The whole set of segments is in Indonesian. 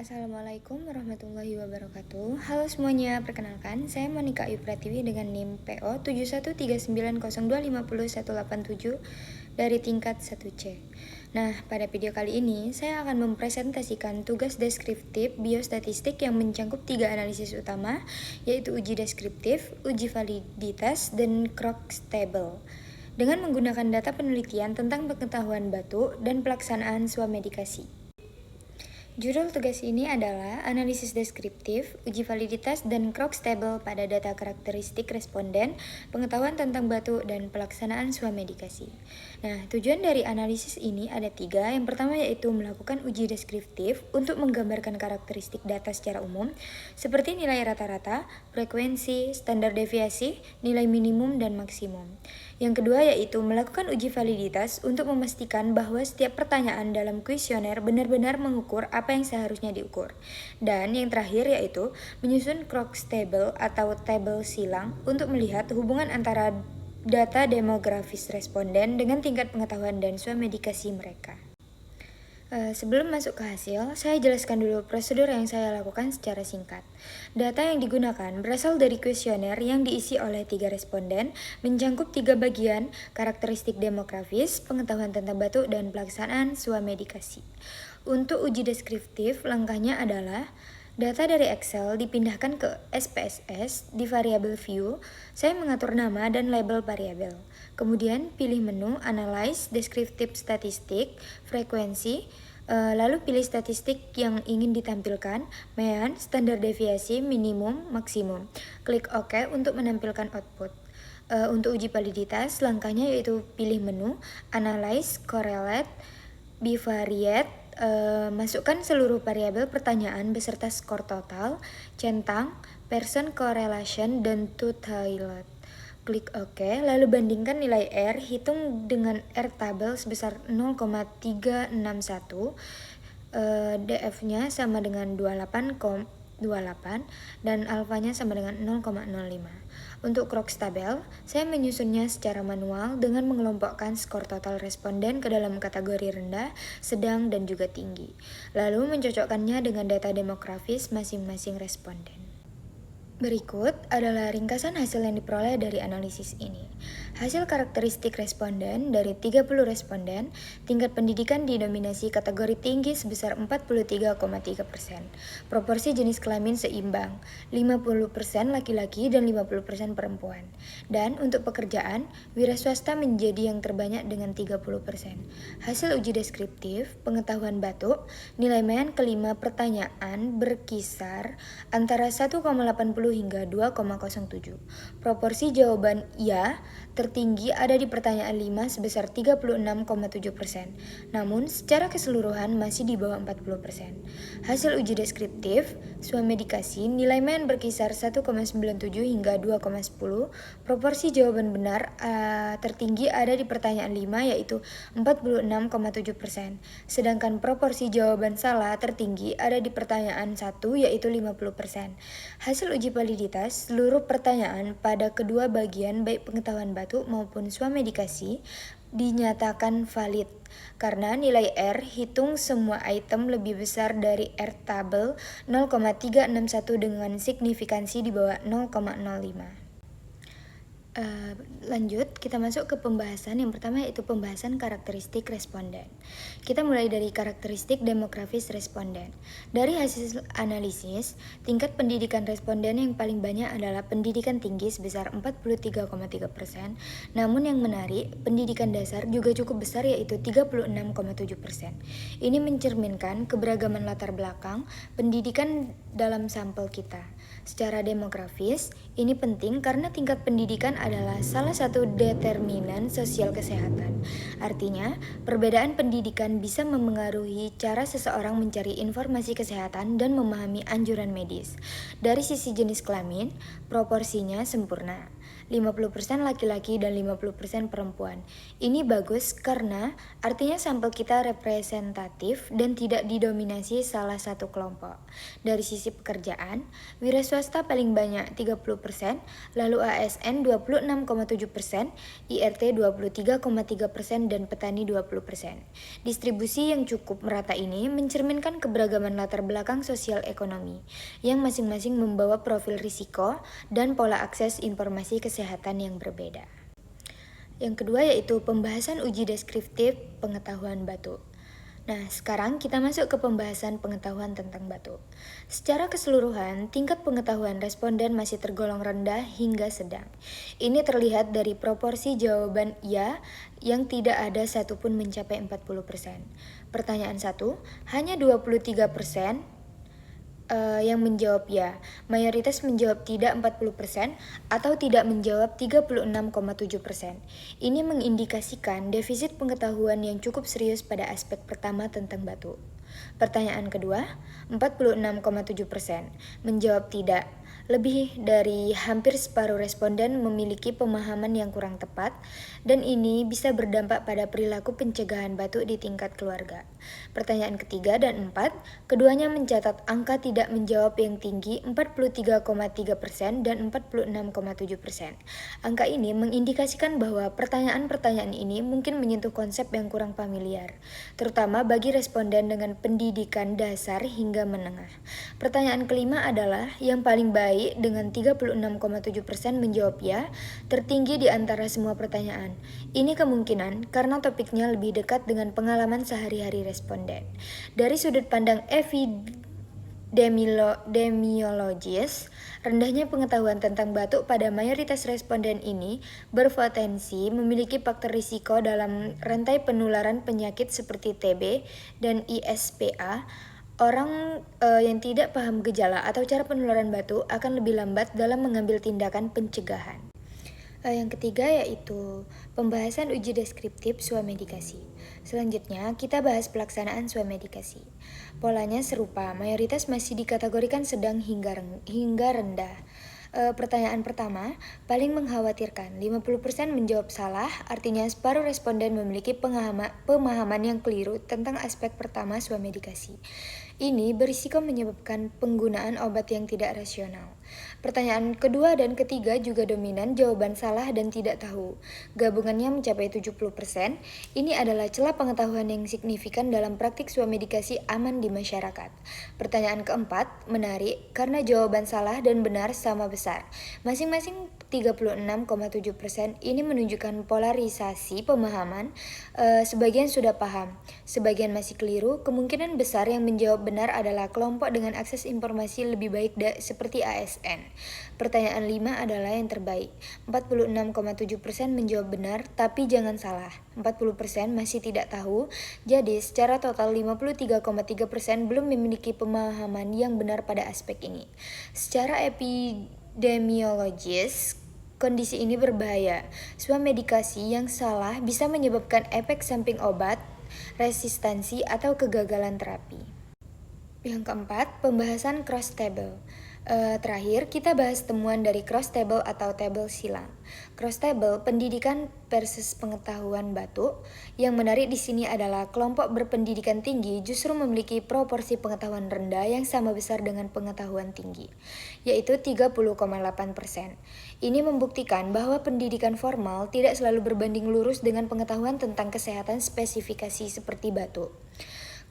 Assalamualaikum warahmatullahi wabarakatuh. Halo semuanya, perkenalkan saya Monica Ayu Pratiwi dengan NIM PO 7139025018 dari tingkat 1C. Nah, pada video kali ini saya akan mempresentasikan tugas deskriptif biostatistik yang mencakup 3 analisis utama, yaitu uji deskriptif, uji validitas, dan Krogs-Table dengan menggunakan data penelitian tentang pengetahuan batuk dan pelaksanaan swamedikasi. Judul tugas ini adalah analisis deskriptif, uji validitas, dan Krogs-Table pada data karakteristik responden, pengetahuan tentang batuk, dan pelaksanaan swamedikasi. Nah, tujuan dari analisis ini ada 3. Yang pertama yaitu melakukan uji deskriptif untuk menggambarkan karakteristik data secara umum, seperti nilai rata-rata, frekuensi, standar deviasi, nilai minimum, dan maksimum. Yang kedua yaitu melakukan uji validitas untuk memastikan bahwa setiap pertanyaan dalam kuesioner benar-benar mengukur apa yang seharusnya diukur. Dan yang terakhir yaitu menyusun Krogs-Table atau tabel silang untuk melihat hubungan antara data demografis responden dengan tingkat pengetahuan dan swamedikasi mereka. Sebelum masuk ke hasil, saya jelaskan dulu prosedur yang saya lakukan secara singkat. Data yang digunakan berasal dari kuesioner yang diisi oleh 3 responden, mencakup 3 bagian, karakteristik demografis, pengetahuan tentang batuk, dan pelaksanaan swamedikasi. Untuk uji deskriptif, langkahnya adalah data dari Excel dipindahkan ke SPSS di variabel view. Saya mengatur nama dan label variabel. Kemudian pilih menu Analyze, Descriptive Statistik, Frekuensi, lalu pilih statistik yang ingin ditampilkan, mean, standar deviasi, minimum, maksimum. Klik OK untuk menampilkan output. Untuk uji validitas, langkahnya yaitu pilih menu Analyze, Correlate, Bivariate, masukkan seluruh variabel pertanyaan beserta skor total, centang, person correlation, dan totality. Klik OK, lalu bandingkan nilai R, hitung dengan R tabel sebesar 0,361, DF-nya sama dengan 28,28 dan alfanya sama dengan 0,05. Untuk Krogs-Table, saya menyusunnya secara manual dengan mengelompokkan skor total responden ke dalam kategori rendah, sedang, dan juga tinggi. Lalu mencocokkannya dengan data demografis masing-masing responden. Berikut adalah ringkasan hasil yang diperoleh dari analisis ini. Hasil karakteristik responden dari 30 responden, tingkat pendidikan didominasi kategori tinggi sebesar 43,3%. Proporsi jenis kelamin seimbang, 50% laki-laki dan 50% perempuan. Dan untuk pekerjaan, wira swasta menjadi yang terbanyak dengan 30%. Hasil uji deskriptif, pengetahuan batuk, nilai mean kelima pertanyaan berkisar antara 1,80 hingga 2,07. Proporsi jawaban iya tertinggi ada di pertanyaan 5 sebesar 36,7%. Namun secara keseluruhan masih di bawah 40%. Hasil uji deskriptif, swamedikasi, nilai mean berkisar 1,97 hingga 2,10. Proporsi jawaban benar tertinggi ada di pertanyaan 5 yaitu 46,7%. Sedangkan proporsi jawaban salah tertinggi ada di pertanyaan 1 yaitu 50%. Hasil uji validitas, seluruh pertanyaan pada kedua bagian baik pengetahuan batuk maupun swamedikasi dinyatakan valid karena nilai R hitung semua item lebih besar dari R tabel 0,361 dengan signifikansi di bawah 0,05. Lanjut, kita masuk ke pembahasan. Yang pertama yaitu pembahasan karakteristik responden. Kita mulai dari karakteristik demografis responden. Dari hasil analisis, tingkat pendidikan responden yang paling banyak adalah pendidikan tinggi sebesar 43,3%. Namun yang menarik, pendidikan dasar juga cukup besar yaitu 36,7%. Ini mencerminkan keberagaman latar belakang pendidikan dalam sampel kita. Secara demografis, ini penting karena tingkat pendidikan adalah salah satu determinan sosial kesehatan. Artinya, perbedaan pendidikan bisa memengaruhi cara seseorang mencari informasi kesehatan dan memahami anjuran medis. Dari sisi jenis kelamin, proporsinya sempurna. 50% laki-laki dan 50% perempuan. Ini bagus karena artinya sampel kita representatif dan tidak didominasi salah satu kelompok. Dari sisi pekerjaan, wira swasta paling banyak 30%, lalu ASN 26,7%, IRT 23,3% dan petani 20%. Distribusi yang cukup merata ini mencerminkan keberagaman latar belakang sosial ekonomi yang masing-masing membawa profil risiko dan pola akses informasi kesehatan yang berbeda. Yang kedua yaitu pembahasan uji deskriptif pengetahuan batuk. Nah, sekarang kita masuk ke pembahasan pengetahuan tentang batuk. Secara keseluruhan, tingkat pengetahuan responden masih tergolong rendah hingga sedang. Ini terlihat dari proporsi jawaban ya yang tidak ada satupun mencapai 40%. Pertanyaan 1, hanya 23% yang menjawab ya, mayoritas menjawab tidak 40% atau tidak menjawab 36,7%. Ini mengindikasikan defisit pengetahuan yang cukup serius pada aspek pertama tentang batuk. Pertanyaan kedua, 46,7% menjawab tidak. Lebih dari hampir separuh responden memiliki pemahaman yang kurang tepat, dan ini bisa berdampak pada perilaku pencegahan batuk di tingkat keluarga. Pertanyaan ketiga dan 4, keduanya mencatat angka tidak menjawab yang tinggi 43,3% dan 46,7%. Angka ini mengindikasikan bahwa pertanyaan-pertanyaan ini mungkin menyentuh konsep yang kurang familiar, terutama bagi responden dengan pendidikan dasar hingga menengah. Pertanyaan kelima adalah yang paling baik dengan 36,7% menjawab ya, tertinggi di antara semua pertanyaan. Ini kemungkinan karena topiknya lebih dekat dengan pengalaman sehari-hari responden. Dari sudut pandang epidemiologis, rendahnya pengetahuan tentang batuk pada mayoritas responden ini berpotensi memiliki faktor risiko dalam rantai penularan penyakit seperti TB dan ISPA. Orang yang tidak paham gejala atau cara penularan batuk akan lebih lambat dalam mengambil tindakan pencegahan. Yang ketiga yaitu pembahasan uji deskriptif swamedikasi. Selanjutnya kita bahas pelaksanaan swamedikasi. Polanya serupa, mayoritas masih dikategorikan sedang hingga rendah. Pertanyaan pertama, paling mengkhawatirkan, 50% menjawab salah, artinya separuh responden memiliki pemahaman yang keliru tentang aspek pertama swamedikasi. Ini berisiko menyebabkan penggunaan obat yang tidak rasional. Pertanyaan kedua dan ketiga juga dominan jawaban salah dan tidak tahu. Gabungannya mencapai 70%. Ini adalah celah pengetahuan yang signifikan dalam praktik swamedikasi aman di masyarakat. Pertanyaan keempat menarik karena jawaban salah dan benar sama besar. Masing-masing 36,7%. Ini menunjukkan polarisasi pemahaman. Sebagian sudah paham, sebagian masih keliru. Kemungkinan besar yang menjawab benar adalah kelompok dengan akses informasi lebih baik seperti ASN. Pertanyaan 5 adalah yang terbaik. 46,7% menjawab benar, tapi jangan salah. 40% masih tidak tahu. Jadi secara total 53,3% belum memiliki pemahaman yang benar pada aspek ini. Secara epidemiologis, kondisi ini berbahaya. Swamedikasi yang salah bisa menyebabkan efek samping obat, resistensi, atau kegagalan terapi. Yang keempat, pembahasan cross table. Terakhir, kita bahas temuan dari cross table atau tabel silang. Cross table pendidikan versus pengetahuan batuk. Yang menarik di sini adalah kelompok berpendidikan tinggi justru memiliki proporsi pengetahuan rendah yang sama besar dengan pengetahuan tinggi, yaitu 30,8%. Ini membuktikan bahwa pendidikan formal tidak selalu berbanding lurus dengan pengetahuan tentang kesehatan spesifikasi seperti batuk.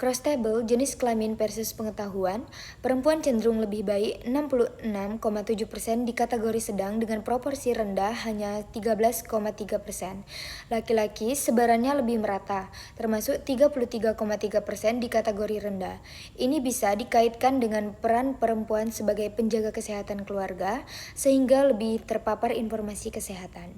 Cross table jenis kelamin versus pengetahuan, perempuan cenderung lebih baik 66,7% di kategori sedang dengan proporsi rendah hanya 13,3%. Laki-laki sebarannya lebih merata, termasuk 33,3% di kategori rendah. Ini bisa dikaitkan dengan peran perempuan sebagai penjaga kesehatan keluarga sehingga lebih terpapar informasi kesehatan.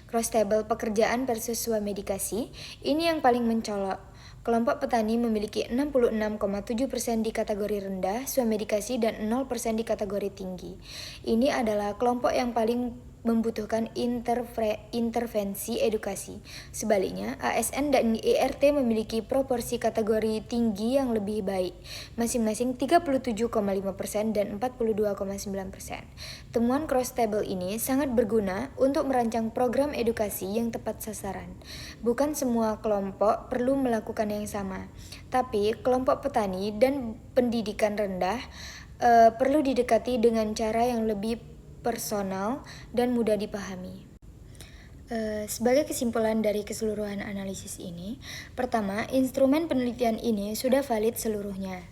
Cross table pekerjaan versus swamedikasi, ini yang paling mencolok. Kelompok petani memiliki 66,7% di kategori rendah, swamedikasi dan 0% di kategori tinggi. Ini adalah kelompok yang paling membutuhkan intervensi edukasi. Sebaliknya, ASN dan IRT memiliki proporsi kategori tinggi yang lebih baik, masing-masing 37,5% dan 42,9%. Temuan cross table ini sangat berguna untuk merancang program edukasi yang tepat sasaran. Bukan semua kelompok perlu melakukan yang sama, tapi kelompok petani dan pendidikan rendah perlu didekati dengan cara yang lebih personal dan mudah dipahami. Sebagai kesimpulan dari keseluruhan analisis ini, pertama, instrumen penelitian ini sudah valid seluruhnya.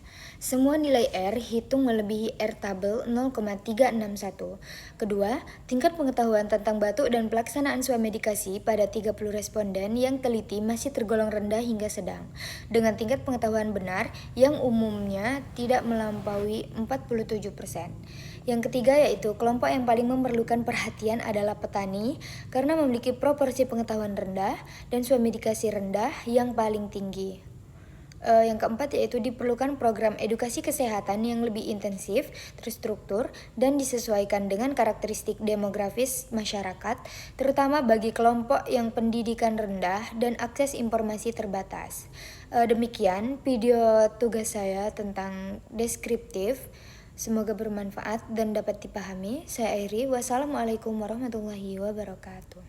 Semua nilai R hitung melebihi R tabel 0,361. Kedua, tingkat pengetahuan tentang batuk dan pelaksanaan swamedikasi pada 30 responden yang teliti masih tergolong rendah hingga sedang, dengan tingkat pengetahuan benar yang umumnya tidak melampaui 47%. Yang ketiga yaitu kelompok yang paling memerlukan perhatian adalah petani karena memiliki proporsi pengetahuan rendah dan swamedikasi rendah yang paling tinggi. Yang keempat yaitu diperlukan program edukasi kesehatan yang lebih intensif, terstruktur, dan disesuaikan dengan karakteristik demografis masyarakat, terutama bagi kelompok yang pendidikan rendah dan akses informasi terbatas. Demikian video tugas saya tentang deskriptif. Semoga bermanfaat dan dapat dipahami. Saya Airi. Wassalamualaikum warahmatullahi wabarakatuh.